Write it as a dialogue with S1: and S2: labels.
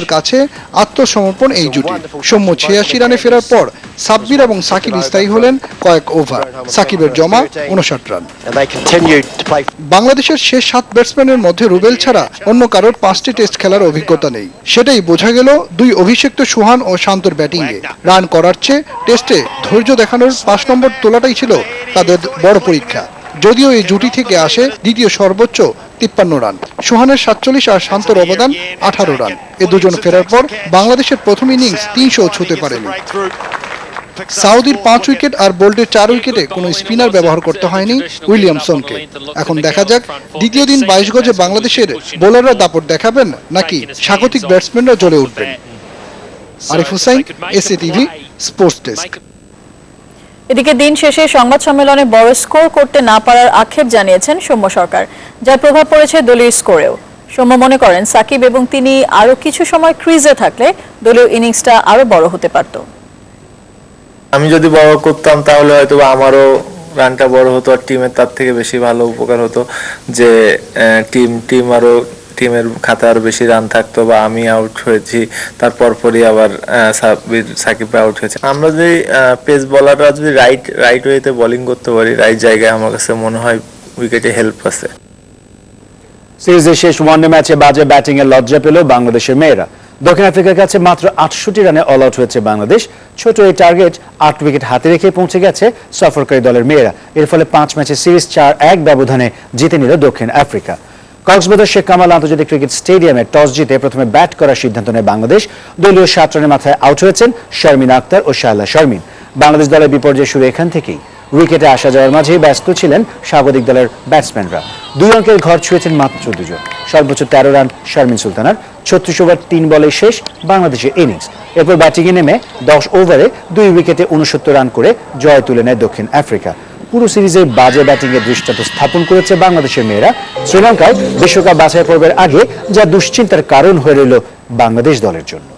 S1: কাছে আত্মসমর্পণ এই জুটি। সৌম্য ৮৬ রানে ফেরার পর সাব্বির এবং সাকিব স্থায়ী হলেন কয়েক ওভার। সাকিবের জমা ৫৯ রান। বাংলাদেশের শেষ ৭ ব্যাটসম্যানের মধ্যে রুবেল ছাড়া অন্য কারোর ৫টি টেস্ট খেলার অভিজ্ঞতা নেই। সেটাই বোঝা গেল দুই অভিষিক্ত সুহান ও শান্তর ব্যাটিংয়ে। রান করার চেয়ে টেস্টে ধৈর্য দেখানোর ৫ নম্বর তোলাটাই ছিল তাদের বড় পরীক্ষা। যদিও এই জুটি থেকে আসে দ্বিতীয় সর্বোচ্চ ৫৩ রান। সোহানের ৪৭ আর শান্তর অবদান ১৮ রান। এ দুজন ফেরার পর বাংলাদেশের প্রথম ইনিংস ৩০০ ছুঁতে পারেনি। সাউদির ৫ উইকেট আর বোল্টের ৪ উইকেটে কোনো স্পিনার ব্যবহার করতে হয়নি উইলিয়ামসনকে। এখন দেখা যাক দ্বিতীয় দিন ২২ গজে বাংলাদেশের বোলাররা দাপট দেখাবেন নাকি স্বাগতিক ব্যাটসম্যানরা জ্বলে উঠবেন। Arif Hussain, SATV sports desk.
S2: এদিকে দিন শেষে সংবাদ সম্মেলনে বড় স্কোর করতে না পারার আক্ষেপ জানিয়েছেন সৌম্য সরকার, যার প্রভাব পড়েছে দলীয় স্কোরেও। সৌম্য মনে করেন সাকিব এবং তিনি আরো কিছু সময় ক্রিজে থাকলে দলীয় ইনিংসটা আরো বড় হতে পারত।
S3: আমি যদি বড় করতাম তাহলে হয়তো আমারও রানটা বড় হতো আর টিমের তার থেকে বেশি ভালো উপকার হতো, যে টিমের খাতায় আরো বেশি রান থাকতো বা আমি আউট হয়েছি তারপর পরই আবার সাকিব আউট হয়েছে। আমরা যদি পেস বলাররা যদি রাইট ওয়েতে বোলিং করতে পারি, রাইট জায়গায়, আমার কাছে মনে হয় উইকেটে হেল্প আছে।
S4: সিরিজের শেষ ওয়ানডে ম্যাচে বাজে ব্যাটিং এর লজ্জা পেল বাংলাদেশের মেয়েরা। দক্ষিণ আফ্রিকার কাছে মাত্র ৬৮ রানে অল আউট হয়েছে বাংলাদেশ। ছোট এই টার্গেট ৮ উইকেট হাতে রেখে পৌঁছে গেছে সফরকারী দলের মেয়েরা। এর ফলে ৫ ম্যাচের সিরিজ ৪-১ ব্যবধানে জিতে নিল দক্ষিণ আফ্রিকা। কক্সবাজার শেখ কামাল আন্তর্জাতিক ক্রিকেট স্টেডিয়ামে টস জিতে প্রথমে ব্যাট করার সিদ্ধান্ত নেয় বাংলাদেশ। দলীয় ৭ রানের মাথায় আউট হয়েছেন শারমিন আক্তার ও শায়লা শারমিন। বাংলাদেশ দলের বিপর্যয় শুরু এখান থেকেই। উইকেটে আসা যাওয়ার মাঝেই ব্যস্ত ছিলেন স্বাগতিক দলের ব্যাটসম্যানরা। ২ অঙ্কের ঘর ছুঁয়েছেন মাত্র ২ জন। সর্বোচ্চ ১৩ রান শারমিন সুলতানার। ৩৬ ওভার ৩ বলে শেষ বাংলাদেশের ইনিংস। এরপর ব্যাটিংয়ে নেমে ১০ ওভারে ২ উইকেটে ৬৯ রান করে জয় তুলে নেয় দক্ষিণ আফ্রিকা। পুরো সিরিজে বাজে ব্যাটিংয়ের দৃষ্টান্ত স্থাপন করেছে বাংলাদেশের মেয়েরা। শ্রীলঙ্কায় বিশ্বকাপ বাছাই পর্বের আগে যা দুশ্চিন্তার কারণ হয়ে রইল বাংলাদেশ দলের জন্য।